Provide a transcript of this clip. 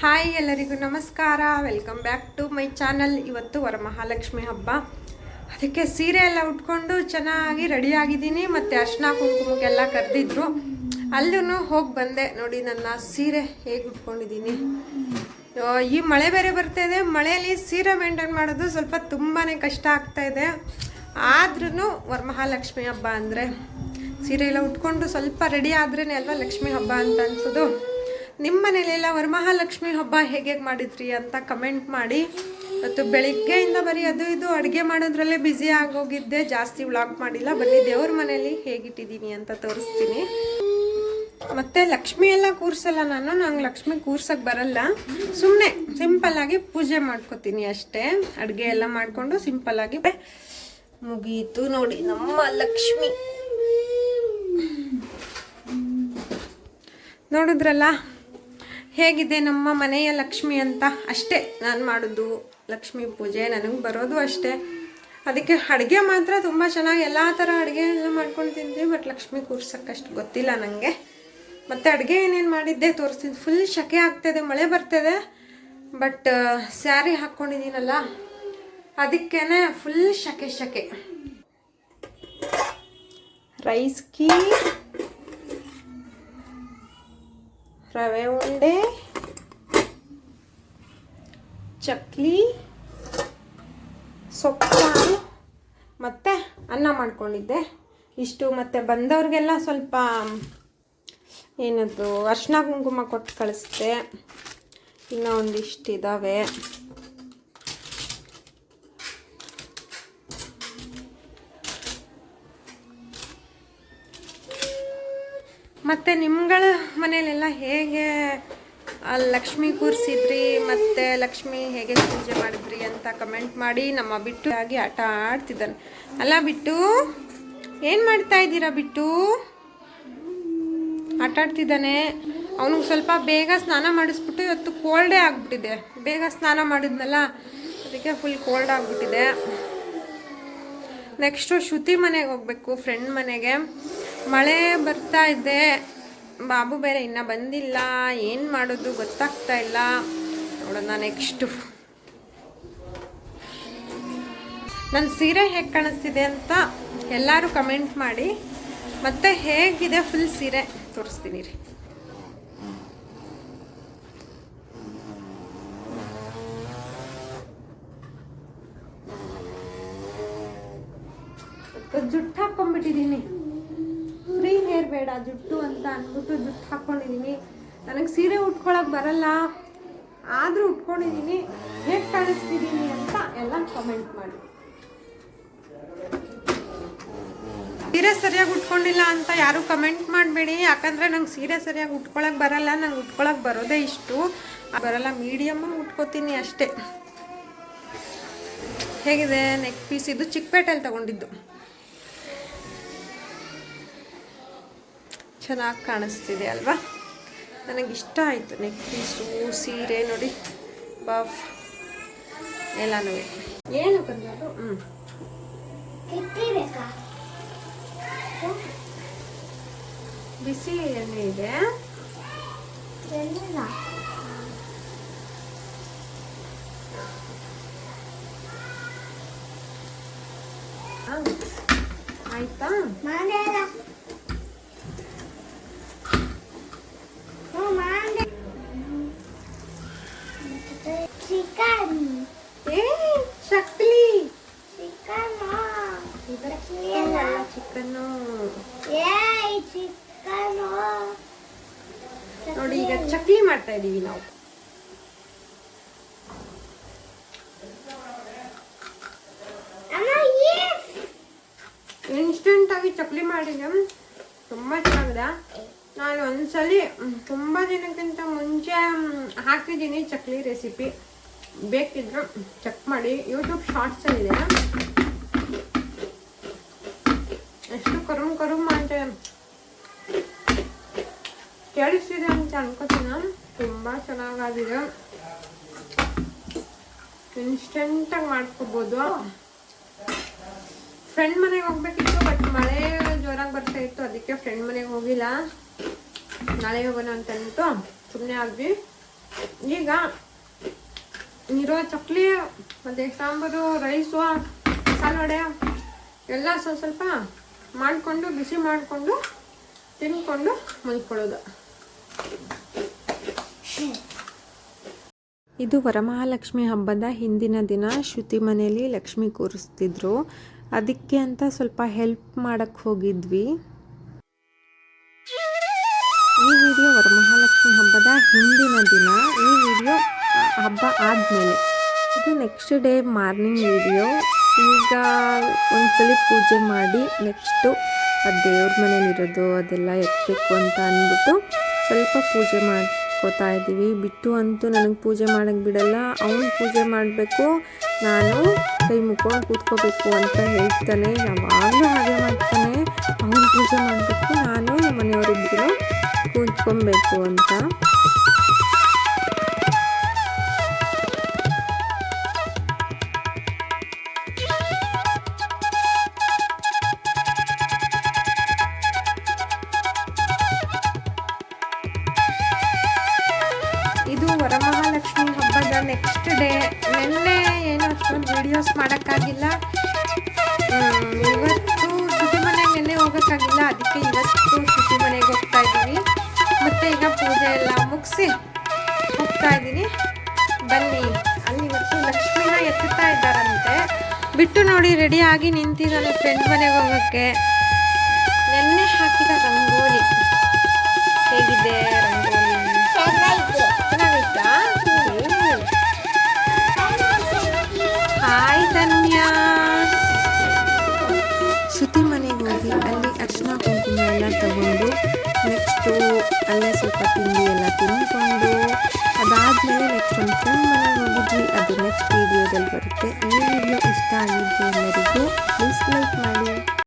Hi ಎಲ್ಲರಿಗೂ ನಮಸ್ಕಾರ, welcome back to my channel. ಇವತ್ತು ವರಮಹಾಲಕ್ಷ್ಮಿ ಹಬ್ಬ, ಅದಕ್ಕೆ ಸೀರೆ ಎಲ್ಲ ಉಟ್ಕೊಂಡು ಚೆನ್ನಾಗಿ ರೆಡಿಯಾಗಿದ್ದೀನಿ. ಮತ್ತು ಅರ್ಶಿನ ಕುಂಕುಮಕ್ಕೆಲ್ಲ ಕರೆದಿದ್ರು, ಅಲ್ಲೂ ಹೋಗಿ ಬಂದೆ. ನೋಡಿ ನನ್ನ ಸೀರೆ ಹೇಗೆ ಉಟ್ಕೊಂಡಿದ್ದೀನಿ. ಈ ಮಳೆ ಬೇರೆ ಬರ್ತಾಯಿದೆ, ಮಳೆಯಲ್ಲಿ ಸೀರೆ ಮೇಂಟೈನ್ ಮಾಡೋದು ಸ್ವಲ್ಪ ತುಂಬಾ ಕಷ್ಟ ಆಗ್ತಾಯಿದೆ. ಆದ್ರೂ ವರಮಹಾಲಕ್ಷ್ಮಿ ಹಬ್ಬ ಅಂದರೆ ಸೀರೆ ಎಲ್ಲ ಉಟ್ಕೊಂಡು ಸ್ವಲ್ಪ ರೆಡಿ ಆದ್ರೇ ಅಲ್ವಾ ಲಕ್ಷ್ಮಿ ಹಬ್ಬ ಅಂತ ಅನ್ಸೋದು. ನಿಮ್ಮ ಮನೇಲೆಲ್ಲ ವರಮಹಾಲಕ್ಷ್ಮಿ ಹಬ್ಬ ಹೇಗೆ ಮಾಡಿದ್ರಿ ಅಂತ ಕಮೆಂಟ್ ಮಾಡಿ. ಮತ್ತು ಬೆಳಿಗ್ಗೆಯಿಂದ ಬರೀ ಅದು ಇದು ಅಡುಗೆ ಮಾಡೋದ್ರಲ್ಲೇ ಬ್ಯುಸಿ ಆಗೋಗಿದ್ದೆ, ಜಾಸ್ತಿ ವ್ಲಾಗ್ ಮಾಡಿಲ್ಲ. ಬನ್ನಿ ದೇವ್ರ ಮನೇಲಿ ಹೇಗಿಟ್ಟಿದ್ದೀನಿ ಅಂತ ತೋರಿಸ್ತೀನಿ. ಮತ್ತು ಲಕ್ಷ್ಮಿ ಎಲ್ಲ ಕೂರ್ಸಲ್ಲ, ನಂಗೆ ಲಕ್ಷ್ಮಿ ಕೂರ್ಸೋಕ್ಕೆ ಬರಲ್ಲ. ಸುಮ್ಮನೆ ಸಿಂಪಲ್ಲಾಗಿ ಪೂಜೆ ಮಾಡ್ಕೋತೀನಿ ಅಷ್ಟೇ. ಅಡುಗೆ ಎಲ್ಲ ಮಾಡಿಕೊಂಡು ಸಿಂಪಲ್ಲಾಗಿ ಮುಗೀತು. ನೋಡಿ ನಮ್ಮ ಲಕ್ಷ್ಮಿ, ನೋಡಿದ್ರಲ್ಲ ಹೇಗಿದೆ ನಮ್ಮ ಮನೆಯ ಲಕ್ಷ್ಮಿ ಅಂತ. ಅಷ್ಟೇ ನಾನು ಮಾಡೋದು ಲಕ್ಷ್ಮಿ ಪೂಜೆ, ನನಗೆ ಬರೋದು ಅಷ್ಟೇ. ಅದಕ್ಕೆ ಅಡುಗೆ ಮಾತ್ರ ತುಂಬ ಚೆನ್ನಾಗಿ ಎಲ್ಲ ಥರ ಅಡುಗೆ ಎಲ್ಲ ಮಾಡ್ಕೊಂಡು ತಿಂತೀವಿ. ಬಟ್ ಲಕ್ಷ್ಮಿ ಕೂರ್ಸೋಕ್ಕಷ್ಟು ಗೊತ್ತಿಲ್ಲ ನನಗೆ. ಮತ್ತು ಅಡುಗೆ ಏನೇನು ಮಾಡಿದ್ದೆ ತೋರಿಸ್ತೀನಿ. ಫುಲ್ ಸೆಕೆ ಆಗ್ತಾಯಿದೆ, ಮಳೆ ಬರ್ತಾಯಿದೆ. ಬಟ್ ಸ್ಯಾರಿ ಹಾಕ್ಕೊಂಡಿದ್ದೀನಲ್ಲ, ಅದಕ್ಕೇ ಫುಲ್ ಸೆಕೆ. ರೈಸ್ ಕೀ, ರವೆ ಉಂಡೆ, ಚಕ್ಲಿ, ಸೊಪ್ಪು ಮತ್ತು ಅನ್ನ ಮಾಡ್ಕೊಂಡಿದ್ದೆ ಇಷ್ಟು. ಮತ್ತು ಬಂದವ್ರಿಗೆಲ್ಲ ಸ್ವಲ್ಪ ಏನದು ಅರ್ಶಿನ ಕುಂಕುಮ ಕೊಟ್ಟು ಕಳಿಸ್ದೆ. ಇನ್ನೂ ಒಂದಿಷ್ಟು ಇದ್ದಾವೆ. ಮತ್ತು ನಿಮ್ಗಳ ಮನೆಯಲ್ಲೆಲ್ಲ ಹೇಗೆ ಲಕ್ಷ್ಮಿ ಕೂರಿಸಿದ್ರಿ ಮತ್ತು ಲಕ್ಷ್ಮಿ ಹೇಗೆ ಪೂಜೆ ಮಾಡಿದ್ರಿ ಅಂತ ಕಮೆಂಟ್ ಮಾಡಿ. ನಮ್ಮ ಬಿಟ್ಟು ಆಗಿ ಆಟ ಆಡ್ತಿದ್ದಾನೆ ಅಲ್ಲ. ಬಿಟ್ಟು ಏನು ಮಾಡ್ತಾ ಇದ್ದೀರಾ? ಬಿಟ್ಟು ಆಟ ಆಡ್ತಿದ್ದಾನೆ. ಅವನಿಗೆ ಸ್ವಲ್ಪ ಬೇಗ ಸ್ನಾನ ಮಾಡಿಸ್ಬಿಟ್ಟು, ಇವತ್ತು ಕೋಲ್ಡೇ ಆಗಿಬಿಟ್ಟಿದೆ. ಬೇಗ ಸ್ನಾನ ಮಾಡಿದ್ನಲ್ಲ, ಅದಕ್ಕೆ ಫುಲ್ ಕೋಲ್ಡ್ ಆಗಿಬಿಟ್ಟಿದೆ. ನೆಕ್ಸ್ಟು ಶ್ರುತಿ ಮನೆಗೆ ಹೋಗಬೇಕು, ಫ್ರೆಂಡ್ ಮನೆಗೆ. ಮಳೆ ಬರ್ತಾ ಇದೆ, ಬಾಬು ಬೇರೆ ಇನ್ನೂ ಬಂದಿಲ್ಲ. ಏನು ಮಾಡೋದು ಗೊತ್ತಾಗ್ತಾ ಇಲ್ಲ, ನೋಡೋಣ ನೆಕ್ಸ್ಟು. ನನ್ನ ಸೀರೆ ಹೇಗೆ ಕಾಣಿಸ್ತಿದೆ ಅಂತ ಎಲ್ಲರೂ ಕಮೆಂಟ್ ಮಾಡಿ. ಮತ್ತು ಹೇಗಿದೆ ಫುಲ್ ಸೀರೆ ತೋರಿಸ್ತೀನಿ ರೀ. ಜುಟ್ಟು ಹಾಕ್ಕೊಂಡ್ಬಿಟ್ಟಿದ್ದೀನಿ. ಫ್ರೀ ಹೇರ್ ಬೇಡ, ಜುಟ್ಟು ಅಂತ ಅಂದ್ಬಿಟ್ಟು ಜುಟ್ಟು ಹಾಕ್ಕೊಂಡಿದ್ದೀನಿ. ನನಗೆ ಸೀರೆ ಉಟ್ಕೊಳಕ್ಕೆ ಬರಲ್ಲ, ಆದರೂ ಉಟ್ಕೊಂಡಿದ್ದೀನಿ. ಹೇಗೆ ಕಾಣಿಸ್ತಿದ್ದೀನಿ ಅಂತ ಎಲ್ಲ ಕಮೆಂಟ್ ಮಾಡಿ. ಸೀರೆ ಸರಿಯಾಗಿ ಉಟ್ಕೊಂಡಿಲ್ಲ ಅಂತ ಯಾರೂ ಕಮೆಂಟ್ ಮಾಡಬೇಡಿ. ಯಾಕಂದರೆ ನಂಗೆ ಸೀರೆ ಸರಿಯಾಗಿ ಉಟ್ಕೊಳಕ್ಕೆ ಬರಲ್ಲ. ನಂಗೆ ಉಟ್ಕೊಳಕ್ಕೆ ಬರೋದೇ ಇಷ್ಟು ಬರಲ್ಲ, ಮೀಡಿಯಮ್ಮಾಗಿ ಉಟ್ಕೋತೀನಿ ಅಷ್ಟೇ. ಹೇಗಿದೆ ನೆಕ್ ಪೀಸ್? ಇದು ಚಿಕ್ಕಪೇಟೆಯಲ್ಲಿ ತೊಗೊಂಡಿದ್ದು, ಚೆನ್ನಾಗಿ ಕಾಣಿಸ್ತಿದೆ ಅಲ್ವಾ? ನನಗಿಷ್ಟ ಆಯಿತು ನೆಕ್ ಪೀಸು, ಸೀರೆ ನೋಡಿ, ಬಾಫ್ ಎಲ್ಲನೂ. ಏನು ಬಂದು ಬಿಸಿ ಎಣ್ಣೆ ಇದೆ. ಆಯ್ತಾ? ಚಕ್ಲಿ ಚಿಕನ್ನು ನೋಡಿ. ಈಗ ಚಕ್ಲಿ ಮಾಡ್ತಾ ಇದೀವಿ ನಾವು. ಇನ್ಸ್ಟೆಂಟ್ ಆಗಿ ಚಕ್ಲಿ ಮಾಡಿದೆ, ತುಂಬ ಚೆನ್ನಾಗಿದೆ. ನಾನು ಒಂದ್ಸಲಿ ತುಂಬ ದಿನಕ್ಕಿಂತ ಮುಂಚೆ ಹಾಕಿದ್ದೀನಿ ಚಕ್ಲಿ ರೆಸಿಪಿ. ಬೇಕಿದ್ರು ಚೆಕ್ ಮಾಡಿ, ಯೂಟ್ಯೂಬ್ ಶಾರ್ಟ್ಸಲ್ಲಿದೆ. ಎಷ್ಟು ಕರುಮ್ ಮಾಡ್ತೇವೆ, ಕೇಳಿಸ್ತಿದೆ ಅಂತ ಅನ್ಕೋತೀನಿ. ತುಂಬ ಚೆನ್ನಾಗಾಗಿದೆ, ಇನ್ಸ್ಟೆಂಟಾಗಿ ಮಾಡ್ಕೋಬೋದು. ಫ್ರೆಂಡ್ ಮನೆಗೆ ಹೋಗ್ಬೇಕಿತ್ತು, ಬಟ್ ಮಳೆ ಜೋರಾಗಿ ಬರ್ತಾ ಇತ್ತು, ಅದಕ್ಕೆ ಫ್ರೆಂಡ್ ಮನೆಗೆ ಹೋಗಿಲ್ಲ. ನಾಳೆ ಹೋಗೋಣ ಅಂತ ಅಂದ್ಬಿಟ್ಟು ಸುಮ್ಮನೆ ಆದ್ವಿ. ಈಗ ಇರೋ ಚಕ್ಲಿ ಮತ್ತು ಸಾಂಬಾರು ರೈಸು ಮಸಾಲೆ ವಡೆ ಎಲ್ಲ ಸ್ವಲ್ಪ ಮಾಡಿಕೊಂಡು ಬಿಸಿ ಮಾಡಿಕೊಂಡು ತಿನ್ಕೊಂಡು ಮಲ್ಕೊಳ್ಳೋದು. ಇದು ವರಮಹಾಲಕ್ಷ್ಮಿ ಹಬ್ಬದ ಹಿಂದಿನ ದಿನ ಶ್ರುತಿ ಮನೆಯಲ್ಲಿ ಲಕ್ಷ್ಮಿ ಕೂರಿಸ್ತಿದ್ರು. ಅದಕ್ಕೆ ಅಂತ ಸ್ವಲ್ಪ ಹೆಲ್ಪ್ ಮಾಡಕ್ಕೆ ಹೋಗಿದ್ವಿ. ಈ ವಿಡಿಯೋ ವರಮಹಾಲಕ್ಷ್ಮಿ ಹಬ್ಬದ ಹಿಂದಿನ ದಿನ, ಈ ವಿಡಿಯೋ ಹಬ್ಬ ಆದಮೇಲೆ. ಇದು ನೆಕ್ಸ್ಟ್ ಡೇ ಮಾರ್ನಿಂಗ್ ವಿಡಿಯೋ. ಈಗ ಒಂದ್ಸಲಿ ಪೂಜೆ ಮಾಡಿ ನೆಕ್ಸ್ಟು ದೇವ್ರ ಮನೇಲಿರೋದು ಅದೆಲ್ಲ ಎತ್ತಬೇಕು ಅಂತ ಅಂದ್ಬಿಟ್ಟು ಸ್ವಲ್ಪ ಪೂಜೆ ಮಾಡ್ಕೋತಾ ಇದ್ದೀವಿ. ಬಿಟ್ಟು ಅಂತೂ ನನಗೆ ಪೂಜೆ ಮಾಡೋಕ್ಕೆ ಬಿಡಲ್ಲ. ಅವನು ಪೂಜೆ ಮಾಡಬೇಕು, ನಾನು ಕೈ ಮುಕ್ಕೊಂಡು ಕೂತ್ಕೋಬೇಕು ಅಂತ ಹೇಳ್ತಾನೆ. ಯಾವಾಗಲೂ ಹಾಗೆ ಮಾಡ್ತಾನೆ. ಅವನು ಪೂಜೆ ಮಾಡಬೇಕು, ನಾನು ಮನೆಯವರಿಬ್ಬರು ಕೂತ್ಕೊಬೇಕು ಅಂತ. ಇದು ವರಮಹಾಲಕ್ಷ್ಮಿ ಹಬ್ಬದ ನೆಕ್ಸ್ಟ್ ಡೇ. ನಿನ್ನೆ ಏನು ಅಷ್ಟೊಂದು ವೀಡಿಯೋಸ್ ಮಾಡೋಕ್ಕಾಗಿಲ್ಲ. ಇವತ್ತು ಶ್ರುತಿ ಮನೆಗೆ ನಿನ್ನೆ ಹೋಗೋಕ್ಕಾಗಿಲ್ಲ, ಅದಕ್ಕೆ ಇವತ್ತು ಶ್ರುತಿ ಮನೆಗೆ ಹೋಗ್ತಾ ಇದ್ದೀವಿ. ಮತ್ತು ಈಗ ಪೂಜೆ ಎಲ್ಲ ಮುಗಿಸಿ ಹೋಗ್ತಾ ಇದ್ದೀನಿ. ಬನ್ನಿ, ಅಲ್ಲಿ ಇವತ್ತು ಲಕ್ಷ್ಮಿನ ಎತ್ತುತ್ತಾ ಇದ್ದಾರಂತೆ. ಬಿಟ್ಟು ನೋಡಿ ರೆಡಿಯಾಗಿ ನಿಂತಿದ್ದಾನೆ ಫ್ರೆಂಡ್ ಮನೆಗೆ ಹೋಗೋಕ್ಕೆ. ನೆನ್ನೆ ಹಾಕಿದ ರಂಗೋಲಿ ಹೇಗಿದೆ? ರಂಗೋಲಿ ಚೆನ್ನಾಗೈತಾ? ಹಾಯ್ ಧನ್ಯಾ. ಶ್ರುತಿ ಮನೆಗೆ ಹೋಗಿ ಅಲ್ಲಿ ಅರ್ಶಿನ ಕುಂಕುಮ ಎಲ್ಲ ತಗೊಂಡು ನೆಕ್ಸ್ಟು ಅಲ್ಲೇ ಸ್ವಲ್ಪ ತಿಂಡಿ ಎಲ್ಲ ತಿಂದ್ಕೊಂಡು ಅದಾದಮೇಲೆ ನೆಕ್ಸ್ಟ್ ಒಂದು ಫ್ರೆಂಡ್ ಮನೆಗೆ ಹೋಗಿದ್ವಿ. ಅದು ನೆಕ್ಸ್ಟ್ ವಿಡಿಯೋದಲ್ಲಿ ಬರುತ್ತೆ. ಈ ವಿಡಿಯೋ ಇಷ್ಟ ಆಗಿದ್ದು ಎಲ್ಲರಿಗೂ ಪ್ಲೀಸ್ ಲೈಕ್ ಮಾಡಿ.